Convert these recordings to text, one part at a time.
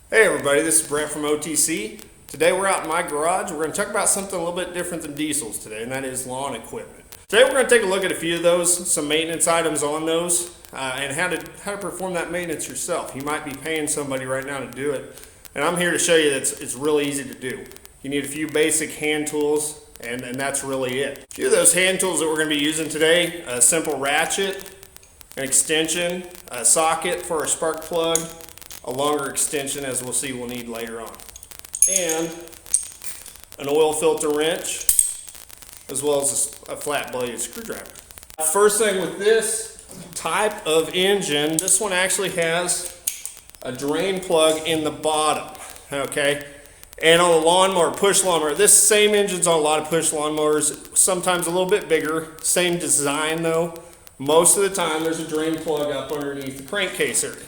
Hey everybody, this is Brent from OTC. Today we're out in my garage. We're going to talk about something a little bit different than diesels today, and that is lawn equipment. Today we're going to take a look at a few of those, some maintenance items on those, and how to perform that maintenance yourself. You might be paying somebody right now to do it, and I'm here to show you that it's really easy to do. You need a few basic hand tools, and that's really it. A few of those hand tools that we're going to be using today: a simple ratchet, an extension, a socket for a spark plug, a longer extension, as we'll see we'll need later on, and an oil filter wrench, as well as a flat bladed screwdriver. First thing with this type of engine, this one actually has a drain plug in the bottom, okay? And on a lawnmower, push lawnmower, this same engine's on a lot of push lawnmowers, sometimes a little bit bigger, same design though. Most of the time there's a drain plug up underneath the crankcase area.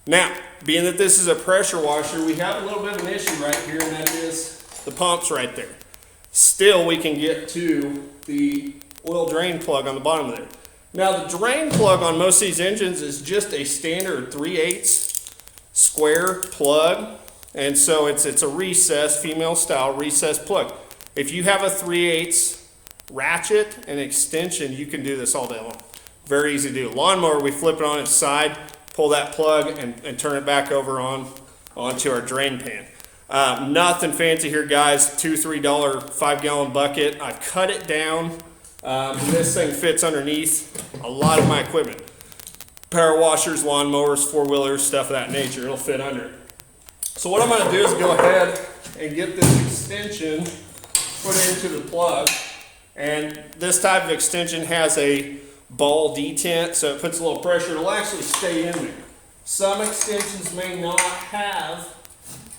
Now, being that this is a pressure washer, we have a little bit of an issue right here, and that is the pumps right there. Still, we can get to the oil drain plug on the bottom there. Now, the drain plug on most of these engines is just a standard 3/8 square plug, and so it's a recessed, female style recessed plug. If you have a 3/8 ratchet and extension, you can do this all day long. Very easy to do. Lawnmower, we flip it on its side, pull that plug and turn it back over onto our drain pan. Nothing fancy here, guys. $2-3 5-gallon bucket. I've cut it down. This thing fits underneath a lot of my equipment. Power washers, lawnmowers, four-wheelers, stuff of that nature. It'll fit under it. So what I'm going to do is go ahead and get this extension put into the plug. And this type of extension has a ball detent, so it puts a little pressure. It'll actually stay in there. Some extensions may not have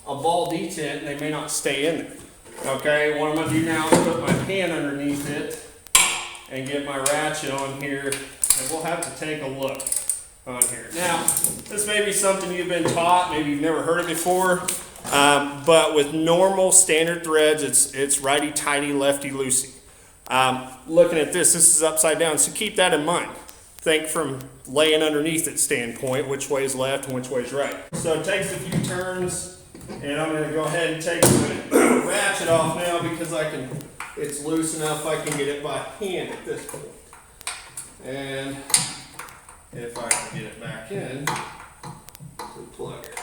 a ball detent, and they may not stay in there. Okay, what I'm going to do now is put my pan underneath it and get my ratchet on here, and we'll have to take a look on here. Now, this may be something you've been taught, maybe you've never heard it before, but with normal standard threads, it's righty-tighty, lefty-loosey. Looking at this is upside down, so keep that in mind. Think from laying underneath it standpoint, which way is left and which way is right. So it takes a few turns, and I'm going to go ahead and take the ratchet off now because it's loose enough I can get it by hand at this point. And if I can get it back in to the plug area.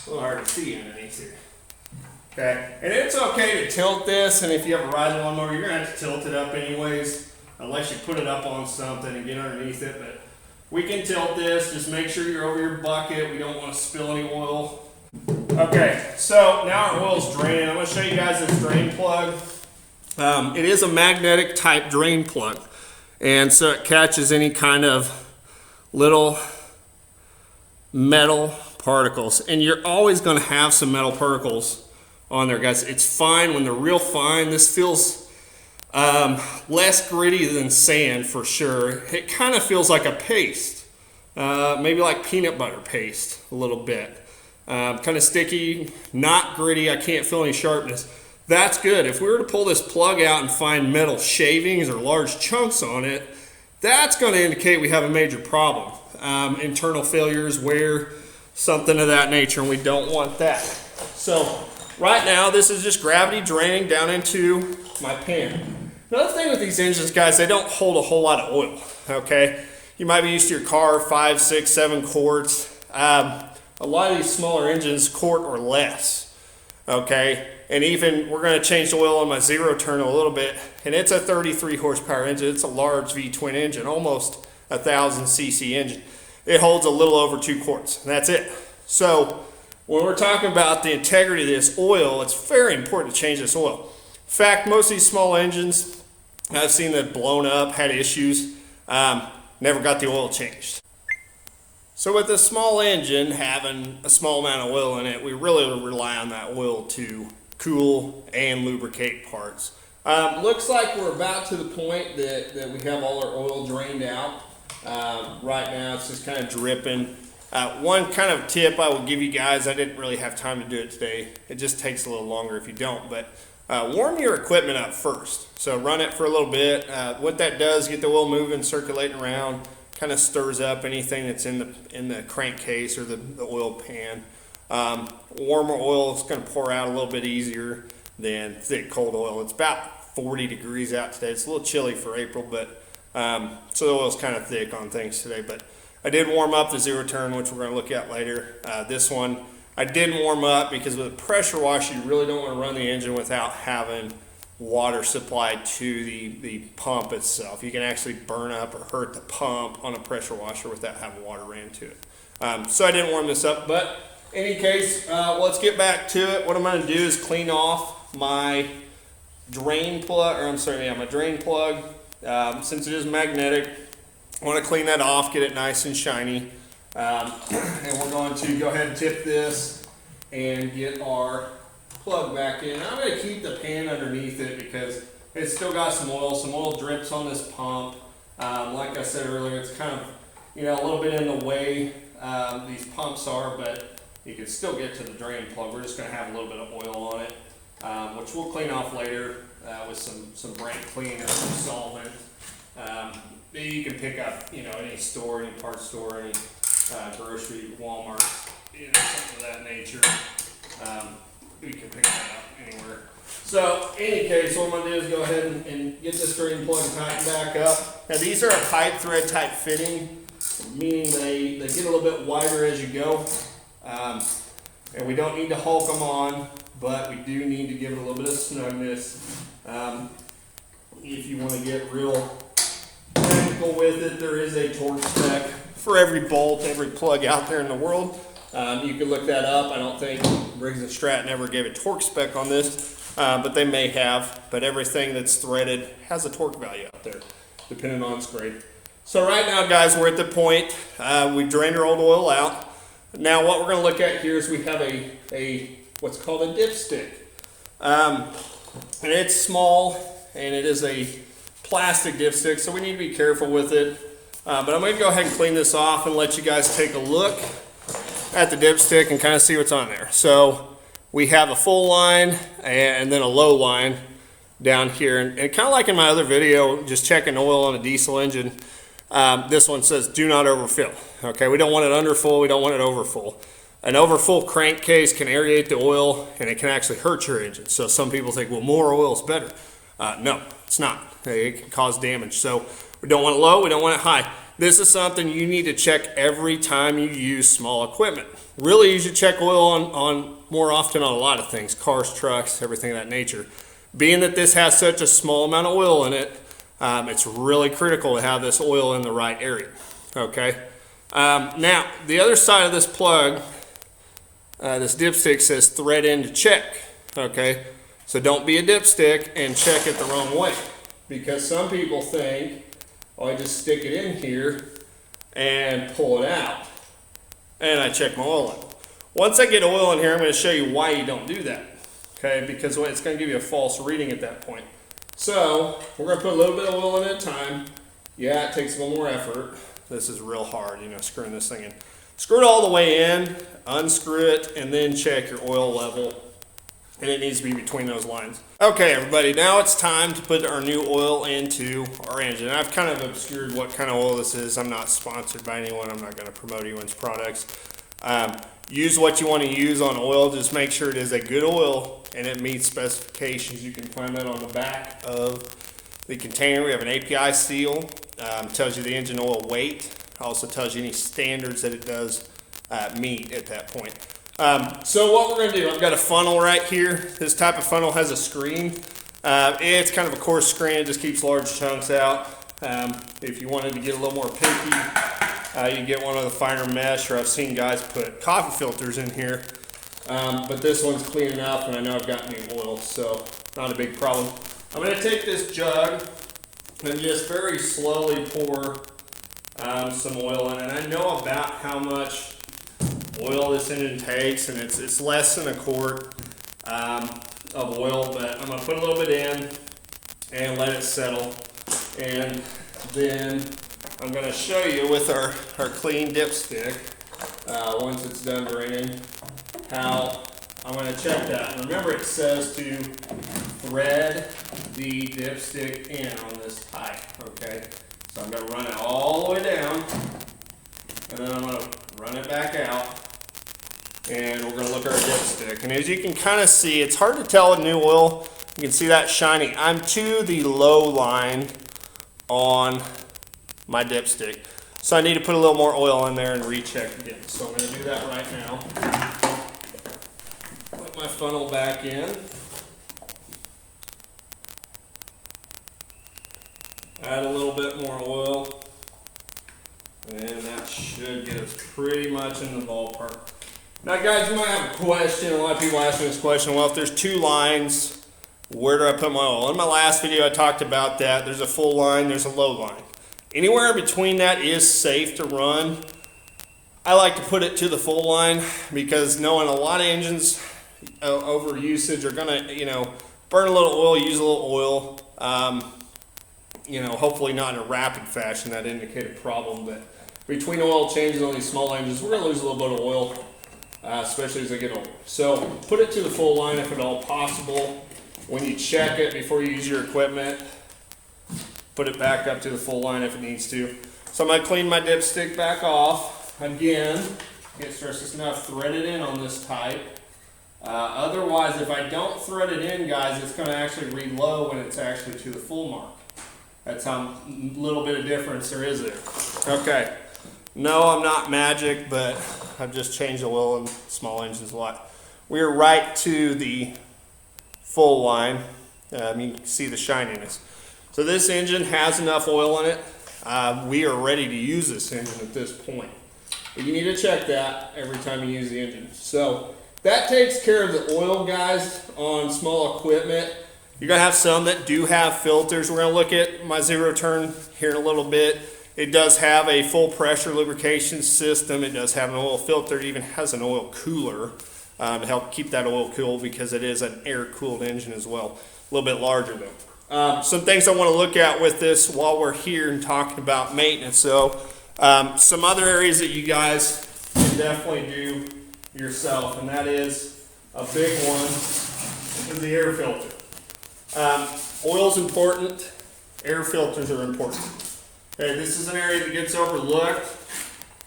A little hard to see underneath here. Okay, and it's okay to tilt this, and if you have a riding lawnmower, you're going to have to tilt it up anyways, unless you put it up on something and get underneath it, but we can tilt this. Just make sure you're over your bucket. We don't want to spill any oil. Okay, so now our oil's draining. I'm going to show you guys this drain plug. It is a magnetic type drain plug, and so it catches any kind of little metal particles, and you're always going to have some metal particles on there, guys. It's fine when they're real fine. This feels less gritty than sand for sure. It kind of feels like a paste, maybe like peanut butter paste a little bit. Kind of sticky, not gritty. I can't feel any sharpness. That's good. If we were to pull this plug out and find metal shavings or large chunks on it, that's going to indicate we have a major problem. Internal failures, wear, something of that nature, and we don't want that. So right now, this is just gravity draining down into my pan. Another thing with these engines, guys, they don't hold a whole lot of oil, okay? You might be used to your car 5, 6, 7 quarts. A lot of these smaller engines, quart or less, okay? And even, we're gonna change the oil on my zero turn a little bit, and it's a 33 horsepower engine. It's a large V-twin engine, almost 1,000 cc engine. It holds a little over 2 quarts, and that's it. So when we're talking about the integrity of this oil, it's very important to change this oil. In fact, most of these small engines, I've seen that blown up, had issues, never got the oil changed. So with a small engine having a small amount of oil in it, we really rely on that oil to cool and lubricate parts. Looks like we're about to the point that we have all our oil drained out. Right now it's just kind of dripping. One kind of tip I will give you guys, I didn't really have time to do it today. It just takes a little longer if you don't, but warm your equipment up first. So run it for a little bit. What that does, get the oil moving, circulating around, kind of stirs up anything that's in the crankcase or the oil pan. Warmer oil is going to pour out a little bit easier than thick cold oil. It's about 40 degrees out today. It's a little chilly for April, but so the oil's kind of thick on things today. But I did warm up the zero turn, which we're going to look at later. This one I didn't warm up because with a pressure washer, you really don't want to run the engine without having water supplied to the pump itself. You can actually burn up or hurt the pump on a pressure washer without having water ran to it. So I didn't warm this up, but in any case, let's get back to it. What I'm going to do is clean off my drain plug, my drain plug. Since it is magnetic, I want to clean that off, get it nice and shiny. And we're going to go ahead and tip this and get our plug back in. I'm going to keep the pan underneath it because it's still got some oil drips on this pump. Like I said earlier, it's kind of, a little bit in the way these pumps are, but you can still get to the drain plug. We're just going to have a little bit of oil on it, which we'll clean off later with some brake cleaner, some solvent. You can pick up, any store, any parts store, any grocery, Walmart, something of that nature. You can pick that up anywhere. So, in any case, what I'm going to do is go ahead and get this drain plug tightened back up. Now, these are a pipe thread type fitting, meaning they get a little bit wider as you go. And we don't need to hulk them on, but we do need to give it a little bit of snugness. If you want to get real technical with it, there is a torque spec for every bolt, every plug out there in the world. You can look that up. I don't think Briggs & Stratton ever gave a torque spec on this, but they may have. But everything that's threaded has a torque value out there, depending on its grade. So right now, guys, we're at the point. We've drained our old oil out. Now what we're going to look at here is we have a what's called a dipstick. And it's small, and it is a plastic dipstick, so we need to be careful with it. But I'm going to go ahead and clean this off and let you guys take a look at the dipstick and kind of see what's on there. So we have a full line and then a low line down here. And kind of like in my other video, just checking oil on a diesel engine, this one says do not overfill. Okay, we don't want it underfull, we don't want it overfull. An overfull crankcase can aerate the oil and it can actually hurt your engine. So some people think, well, more oil is better. No, it's not. It can cause damage. So we don't want it low, we don't want it high. This is something you need to check every time you use small equipment. Really, you should check oil on more often on a lot of things, cars, trucks, everything of that nature. Being that this has such a small amount of oil in it, it's really critical to have this oil in the right area. Okay. Now, the other side of this plug, this dipstick says thread in to check. Okay. So don't be a dipstick and check it the wrong way, because some people think, oh, I just stick it in here and pull it out and I check my oil level. Once I get oil in here, I'm going to show you why you don't do that. Okay, because it's going to give you a false reading at that point. So we're going to put a little bit of oil in at a time. Yeah, it takes a little more effort. This is real hard, screwing this thing in. Screw it all the way in, unscrew it, and then check your oil level. And it needs to be between those lines. Okay, everybody, now it's time to put our new oil into our engine. I've kind of obscured what kind of oil this is. I'm not sponsored by anyone. I'm not going to promote anyone's products. Use what you want to use on oil. Just make sure it is a good oil and it meets specifications. You can find that on the back of the container. We have an API seal. Tells you the engine oil weight. Also tells you any standards that it does meet at that point. So what we're going to do, I've got a funnel right here. This type of funnel has a screen. It's kind of a coarse screen. It just keeps large chunks out. If you wanted to get a little more picky, you get one of the finer mesh, or I've seen guys put coffee filters in here. But this one's clean enough, and I know I've got new oil, so not a big problem. I'm going to take this jug and just very slowly pour some oil in. And I know about how much oil this engine takes, and it's less than a quart of oil, but I'm going to put a little bit in and let it settle, and then I'm going to show you with our clean dipstick, once it's done draining, how I'm going to check that. And remember, it says to thread the dipstick in on this pipe, okay? So I'm going to run it all the way down, and then I'm going to run it back out. and we're going to look at our dipstick. And as you can kind of see, it's hard to tell with new oil. You can see that shining. I'm to the low line on my dipstick, so I need to put a little more oil in there and recheck again. So I'm going to do that right now. Put my funnel back in. Add a little bit more oil, and that should get us pretty much in the ballpark. Now guys, you might have a question. A lot of people ask me this question. Well, if there's two lines, where do I put my oil? In my last video I talked about that. There's a full line, there's a low line. Anywhere in between that is safe to run. I like to put it to the full line because knowing a lot of engines over usage are gonna, burn a little oil, use a little oil. Hopefully not in a rapid fashion. That indicate a problem. But between oil changes on these small engines, we're gonna lose a little bit of oil, especially as they get older. So put it to the full line if at all possible. When you check it before you use your equipment, put it back up to the full line if it needs to. So I'm going to clean my dipstick back off. Again, can't stress this enough, thread it in on this type. Otherwise, if I don't thread it in, guys, it's going to actually read low when it's actually to the full mark. That's how little bit of difference there is there. Okay. No, I'm not magic, but I've just changed the oil in small engines a lot. We're right to the full line. You can see the shininess. So this engine has enough oil in it. We are ready to use this engine at this point. But you need to check that every time you use the engine. So that takes care of the oil, guys, on small equipment. You're going to have some that do have filters. We're going to look at my zero turn here in a little bit. It does have a full pressure lubrication system. It does have an oil filter. It even has an oil cooler to help keep that oil cool because it is an air-cooled engine as well. A little bit larger though. Some things I want to look at with this while we're here and talking about maintenance. So some other areas that you guys can definitely do yourself, and that is a big one is the air filter. Oil's important, air filters are important. Okay, this is an area that gets overlooked.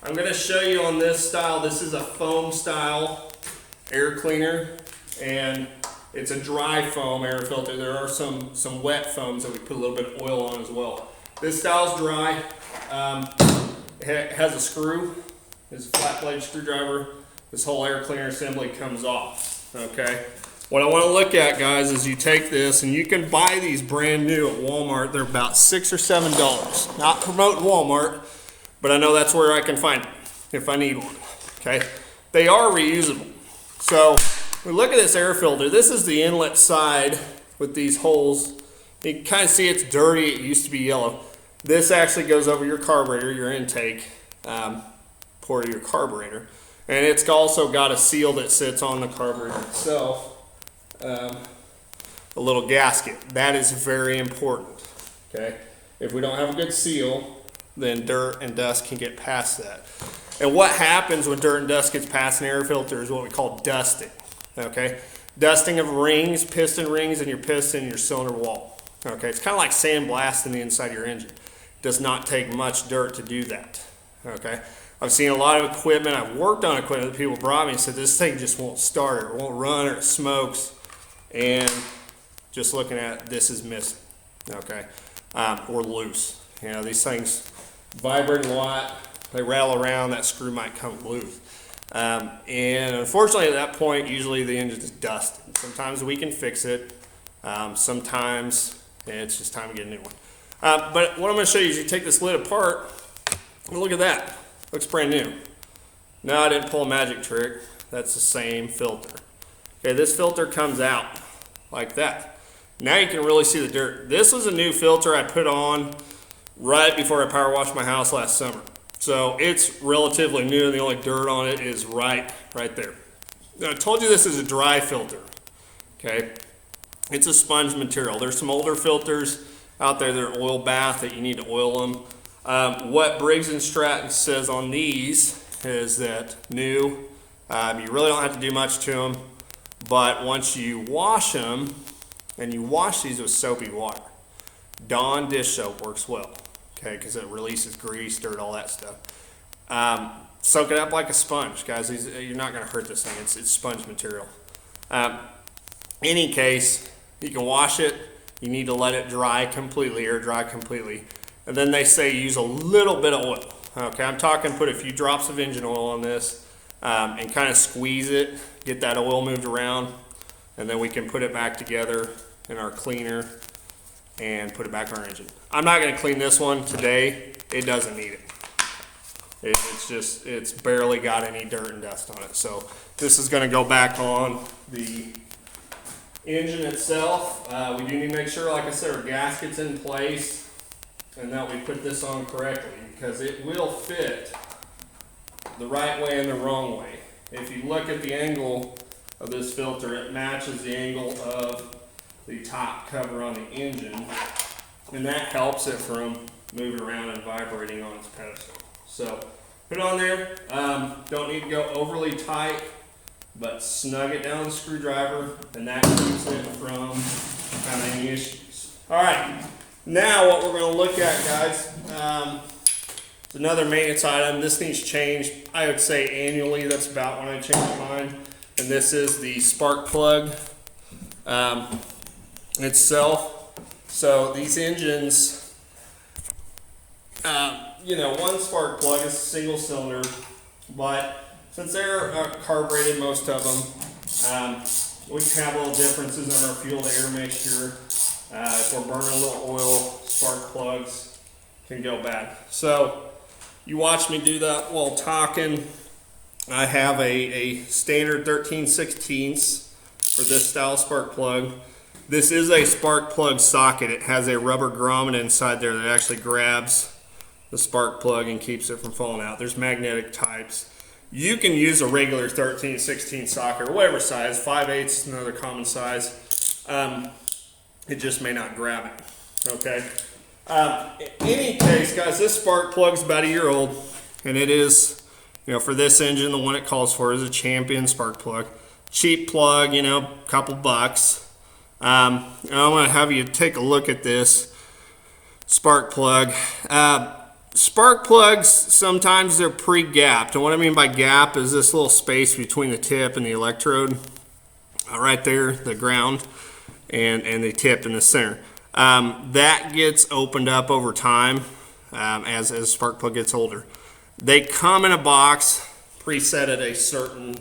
I'm going to show you on this style. This is a foam style air cleaner, and it's a dry foam air filter. There are some wet foams that we put a little bit of oil on as well. This style's dry. It has a screw. It's a flat blade screwdriver. This whole air cleaner assembly comes off. Okay. What I want to look at, guys, is you take this, and you can buy these brand new at Walmart. They're about $6 or $7. Not promoting Walmart, but I know that's where I can find them if I need one. Okay. They are reusable. So we look at this air filter. This is the inlet side with these holes. You can kind of see it's dirty. It used to be yellow. This actually goes over your carburetor, your intake port of your carburetor. And it's also got a seal that sits on the carburetor itself. A little gasket. That is very important. Okay. If we don't have a good seal, then dirt and dust can get past that. And what happens when dirt and dust gets past an air filter is what we call dusting. Okay, dusting of rings, piston rings, and your piston and your cylinder wall. Okay, it's kind of like sandblasting the inside of your engine. It does not take much dirt to do that. Okay, I've seen a lot of equipment. I've worked on equipment that people brought me and said this thing just won't start, or it won't run, or it smokes. And just looking at it, this is missing. Okay, or loose. These things vibrate a lot. They rattle around. That screw might come loose. And unfortunately at that point, usually the engine is dusted. Sometimes we can fix it. Sometimes it's just time to get a new one. But what I'm going to show you is you take this lid apart, and look at that. Looks brand new. No, I didn't pull a magic trick. That's the same filter. Okay, this filter comes out like that. Now you can really see the dirt. This was a new filter I put on right before I power washed my house last summer. So it's relatively new, and the only dirt on it is right there. Now, I told you this is a dry filter. Okay, it's a sponge material. There's some older filters out there that are oil bath that you need to oil them. What Briggs & Stratton says on these is that new, you really don't have to do much to them, but once you wash them, and you wash these with soapy water, Dawn dish soap works well. Okay, because it releases grease, dirt, all that stuff. soak it up like a sponge, guys. You're not going to hurt this thing. It's sponge material. Any case, you can wash it. You need to let it dry completely, air dry completely. And then they say use a little bit of oil. Okay, I'm talking put a few drops of engine oil on this and kind of squeeze it, get that oil moved around, and then we can put it back together in our cleaner and put it back on our engine. I'm not going to clean this one today. It doesn't need it. It's barely got any dirt and dust on it. So this is going to go back on the engine itself. We do need to make sure, like I said, our gasket's in place and that we put this on correctly, because it will fit the right way and the wrong way. If you look at the angle of this filter, it matches the angle of the top cover on the engine, and that helps it from moving around and vibrating on its pedestal. So put it on there. Don't need to go overly tight, but snug it down with a screwdriver, and that keeps it from having any issues. All right, now what we're going to look at, guys, is another maintenance item. This needs changed, I would say annually. That's about when I change mine. And this is the spark plug itself. So these engines, one spark plug is a single cylinder, but since they're carbureted, most of them, we can have little differences in our fuel to air mixture. If we're burning a little oil, spark plugs can go bad. So you watch me do that while talking. I have a standard 13/16 for this style spark plug. This is a spark plug socket. It has a rubber grommet inside there that actually grabs the spark plug and keeps it from falling out. There's magnetic types. You can use a regular 13/16 socket or whatever size. 5/8 is another common size. It just may not grab it. Okay. In any case, guys, this spark plug's about a year old, and it is, for this engine, the one it calls for is a Champion spark plug. Cheap plug, couple bucks. I'm going to have you take a look at this spark plug. Spark plugs, sometimes they're pre-gapped. And what I mean by gap is this little space between the tip and the electrode. Right there, the ground, and the tip in the center. That gets opened up over time as the spark plug gets older. They come in a box preset at a certain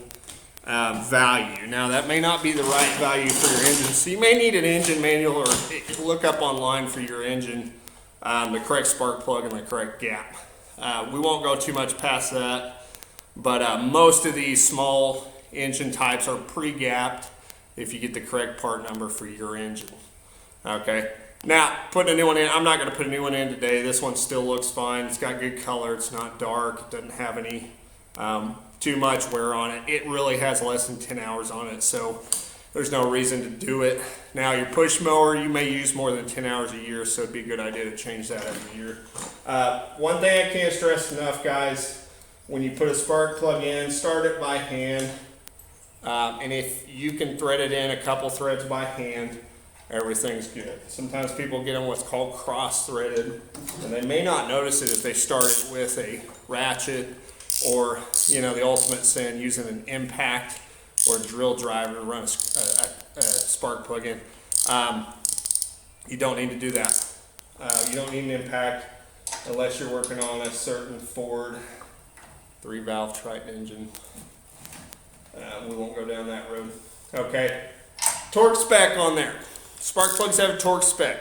value. Now that may not be the right value for your engine, so you may need an engine manual or look up online for your engine the correct spark plug and the correct gap. We won't go too much past that, but most of these small engine types are pre-gapped if you get the correct part number for your engine. Okay, now putting a new one in, I'm not going to put a new one in today. This one still looks fine. It's got good color. It's not dark. It doesn't have any too much wear on it. It really has less than 10 hours on it, so there's no reason to do it. Now your push mower, you may use more than 10 hours a year, so it'd be a good idea to change that every year. One thing I can't stress enough, guys, when you put a spark plug in, start it by hand. And if you can thread it in a couple threads by hand, everything's good. Sometimes people get them what's called cross-threaded, and they may not notice it if they start it with a ratchet or, the ultimate sin, using an impact or a drill driver to run a spark plug in. You don't need to do that. You don't need an impact unless you're working on a certain Ford 3-valve Triton engine. We won't go down that road. Okay, torque spec on there. Spark plugs have a torque spec.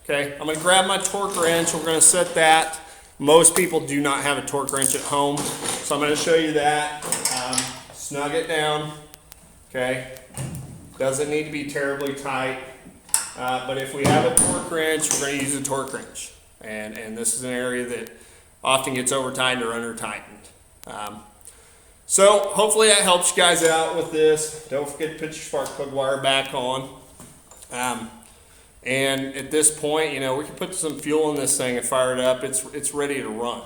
Okay, I'm going to grab my torque wrench. We're going to set that. Most people do not have a torque wrench at home, so I'm going to show you that. Snug it down. Okay, doesn't need to be terribly tight, but if we have a torque wrench, we're going to use a torque wrench. And this is an area that often gets over-tightened or under-tightened. So hopefully that helps you guys out with this. Don't forget to put your spark plug wire back on. And at this point, we can put some fuel in this thing and fire it up. It's ready to run.